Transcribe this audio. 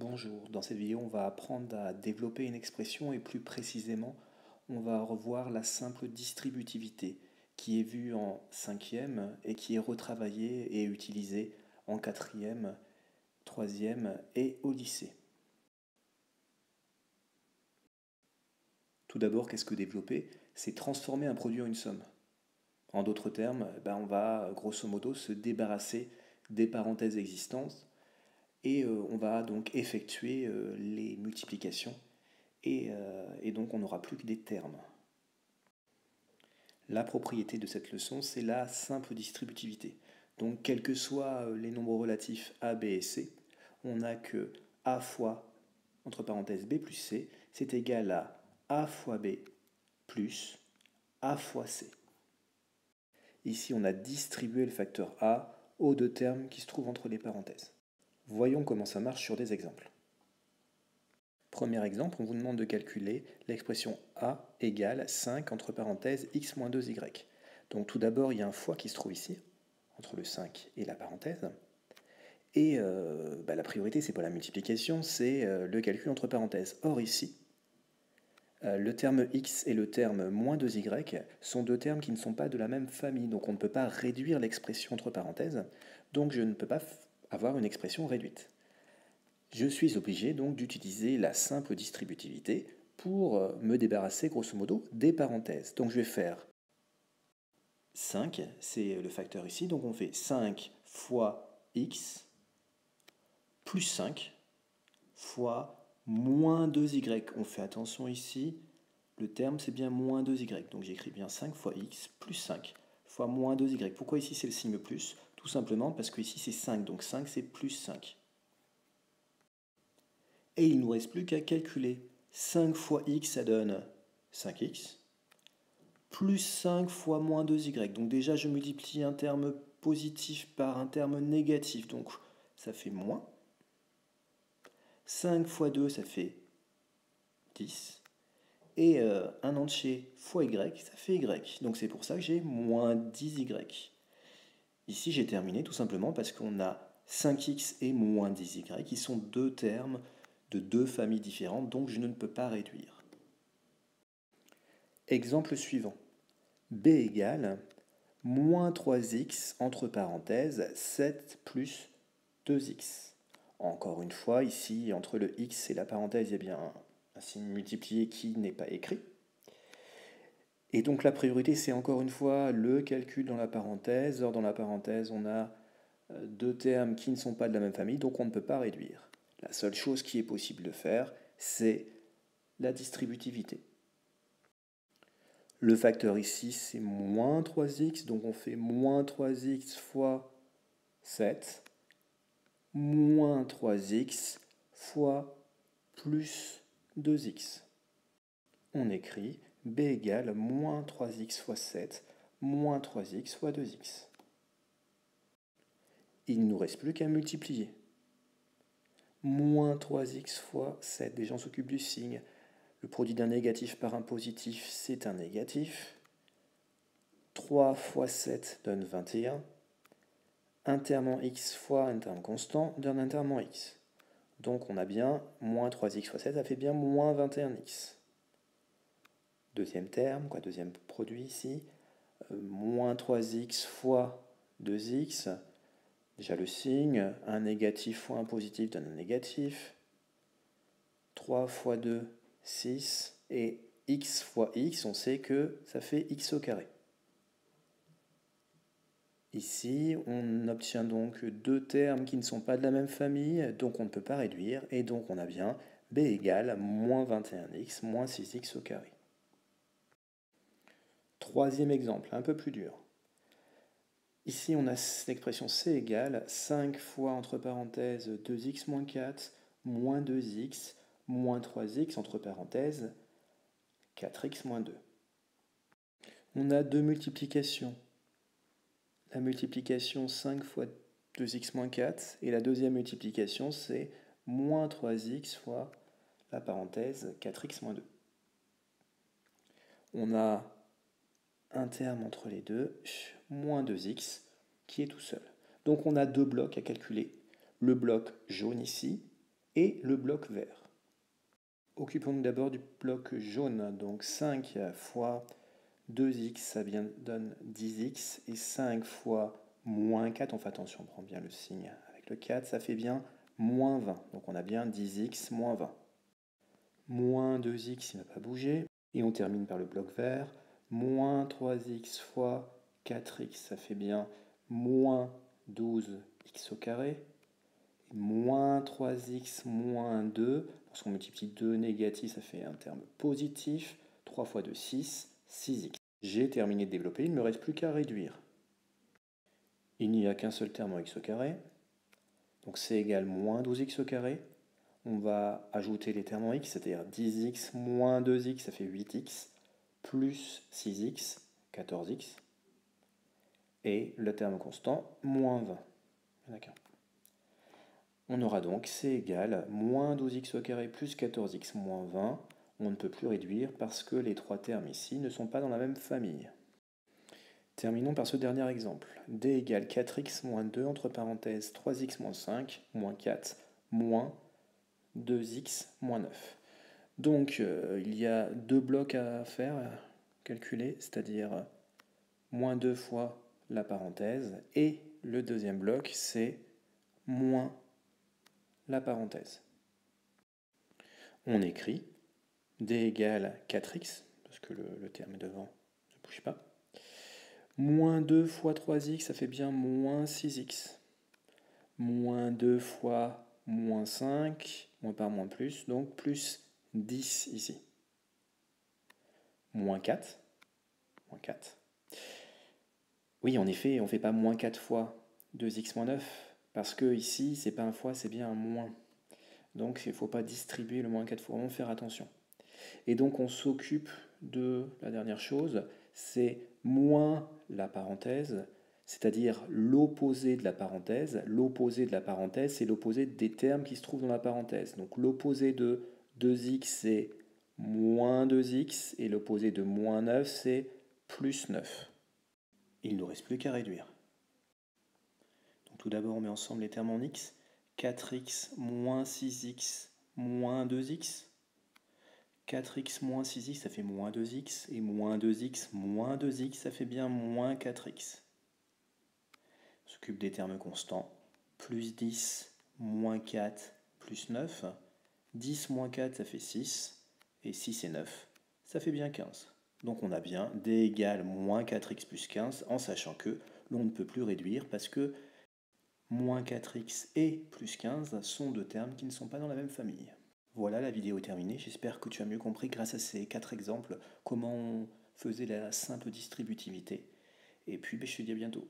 Bonjour, dans cette vidéo on va apprendre à développer une expression et plus précisément on va revoir la simple distributivité qui est vue en cinquième et qui est retravaillée et utilisée en quatrième, troisième et au lycée. Tout d'abord, qu'est-ce que développer? C'est transformer un produit en une somme. En d'autres termes, on va grosso modo se débarrasser des parenthèses existantes et on va donc effectuer les multiplications et donc on n'aura plus que des termes. La propriété de cette leçon, c'est la simple distributivité. Donc quels que soient les nombres relatifs a, b et c, on n'a que a fois, entre parenthèses, b plus c, c'est égal à a fois b plus a fois c. Ici, on a distribué le facteur a aux deux termes qui se trouvent entre les parenthèses. Voyons comment ça marche sur des exemples. Premier exemple, on vous demande de calculer l'expression a égale 5 entre parenthèses x moins 2y. Donc tout d'abord, il y a un fois qui se trouve ici, entre le 5 et la parenthèse. Et la priorité, ce n'est pas la multiplication, c'est le calcul entre parenthèses. Or ici, le terme x et le terme moins 2y sont deux termes qui ne sont pas de la même famille. Donc on ne peut pas réduire l'expression entre parenthèses. Donc je ne peux pas avoir une expression réduite. Je suis obligé donc d'utiliser la simple distributivité pour me débarrasser grosso modo des parenthèses. Donc je vais faire 5, c'est le facteur ici, donc on fait 5 fois x plus 5 fois moins 2y. On fait attention ici, le terme c'est bien moins 2y, donc j'écris bien 5 fois x plus 5 fois moins 2y. Pourquoi ici c'est le signe plus? Tout simplement parce que ici c'est 5, donc 5 c'est plus 5. Et il ne nous reste plus qu'à calculer. 5 fois x, ça donne 5x, plus 5 fois moins 2y. Donc déjà, je multiplie un terme positif par un terme négatif, donc ça fait moins. 5 fois 2, ça fait 10. Et un entier fois y, ça fait y. Donc c'est pour ça que j'ai moins 10y. Ici, j'ai terminé tout simplement parce qu'on a 5x et moins 10y qui sont deux termes de deux familles différentes, donc je ne peux pas réduire. Exemple suivant. B égale moins 3x entre parenthèses 7 plus 2x. Encore une fois, ici, entre le x et la parenthèse, il y a bien un signe multiplié qui n'est pas écrit. Et donc la priorité, c'est encore une fois le calcul dans la parenthèse. Or, dans la parenthèse, on a deux termes qui ne sont pas de la même famille, donc on ne peut pas réduire. La seule chose qui est possible de faire, c'est la distributivité. Le facteur ici, c'est moins 3x, donc on fait moins 3x fois 7, moins 3x fois plus 2x. On écrit b égale moins 3x fois 7, moins 3x fois 2x. Il ne nous reste plus qu'à multiplier. Moins 3x fois 7, déjà on s'occupe du signe. Le produit d'un négatif par un positif, c'est un négatif. 3 fois 7 donne 21. Un terme en x fois un terme constant donne un terme en x. Donc on a bien moins 3x fois 7, ça fait bien moins 21x. Deuxième terme, deuxième produit ici. Moins 3x fois 2x. Déjà le signe, un négatif fois un positif donne un négatif. 3 fois 2, 6. Et x fois x, on sait que ça fait x au carré. Ici, on obtient donc deux termes qui ne sont pas de la même famille, donc on ne peut pas réduire, et donc on a bien b égale moins 21x moins 6x au carré. Troisième exemple, un peu plus dur. Ici, on a l'expression c égale 5 fois, entre parenthèses, 2x moins 4, moins 2x, moins 3x, entre parenthèses, 4x moins 2. On a deux multiplications. La multiplication 5 fois 2x moins 4, et la deuxième multiplication, c'est moins 3x fois la parenthèse 4x moins 2. On a un terme entre les deux, moins 2x, qui est tout seul. Donc on a deux blocs à calculer. Le bloc jaune ici, et le bloc vert. Occupons-nous d'abord du bloc jaune. Donc 5 fois 2x, ça donne 10x. Et 5 fois moins 4, on fait attention, on prend bien le signe avec le 4, ça fait bien moins 20. Donc on a bien 10x moins 20. Moins 2x, il ne va pas bouger. Et on termine par le bloc vert. Moins 3x fois 4x, ça fait bien moins 12x au carré. Moins 3x moins 2, lorsqu'on multiplie 2 négatifs, ça fait un terme positif. 3 fois 2, 6, 6x. J'ai terminé de développer, il ne me reste plus qu'à réduire. Il n'y a qu'un seul terme en x au carré, donc c'est égal moins 12x au carré. On va ajouter les termes en x, c'est-à-dire 10x moins 2x, ça fait 8x, plus 6x, 14x, et le terme constant, moins 20. D'accord. On aura donc c égale moins 12x au carré plus 14x moins 20. On ne peut plus réduire parce que les trois termes ici ne sont pas dans la même famille. Terminons par ce dernier exemple. D égale 4x moins 2, entre parenthèses 3x moins 5, moins 4, moins 2x moins 9. Donc il y a deux blocs à faire, à calculer, c'est-à-dire moins 2 fois la parenthèse, et le deuxième bloc c'est moins la parenthèse. On écrit D égale 4x, parce que le terme est devant, ne bouge pas. Moins 2 fois 3x, ça fait bien moins 6x. Moins 2 fois moins 5, moins par moins plus, donc plus 10 ici. Moins 4. Moins 4. Oui, en effet, on ne fait pas moins 4 fois 2x moins 9, parce que ici, c'est pas un fois, c'est bien un moins. Donc, il ne faut pas distribuer le moins 4 fois, on va faire attention. Et donc, on s'occupe de la dernière chose, c'est moins la parenthèse, c'est-à-dire l'opposé de la parenthèse. L'opposé de la parenthèse, c'est l'opposé des termes qui se trouvent dans la parenthèse. Donc, l'opposé de 2x, c'est moins 2x, et l'opposé de moins 9, c'est plus 9. Il ne nous reste plus qu'à réduire. Donc, tout d'abord, on met ensemble les termes en x. 4x moins 6x moins 2x. 4x moins 6x, ça fait moins 2x. Et moins 2x moins 2x, ça fait bien moins 4x. On s'occupe des termes constants. Plus 10 moins 4 plus 9. 10 moins 4, ça fait 6. Et 6 et 9, ça fait bien 15. Donc on a bien d égale moins 4x plus 15, en sachant que l'on ne peut plus réduire parce que moins 4x et plus 15 sont deux termes qui ne sont pas dans la même famille. Voilà, la vidéo est terminée. J'espère que tu as mieux compris grâce à ces 4 exemples comment on faisait la simple distributivité. Et puis je te dis à bientôt.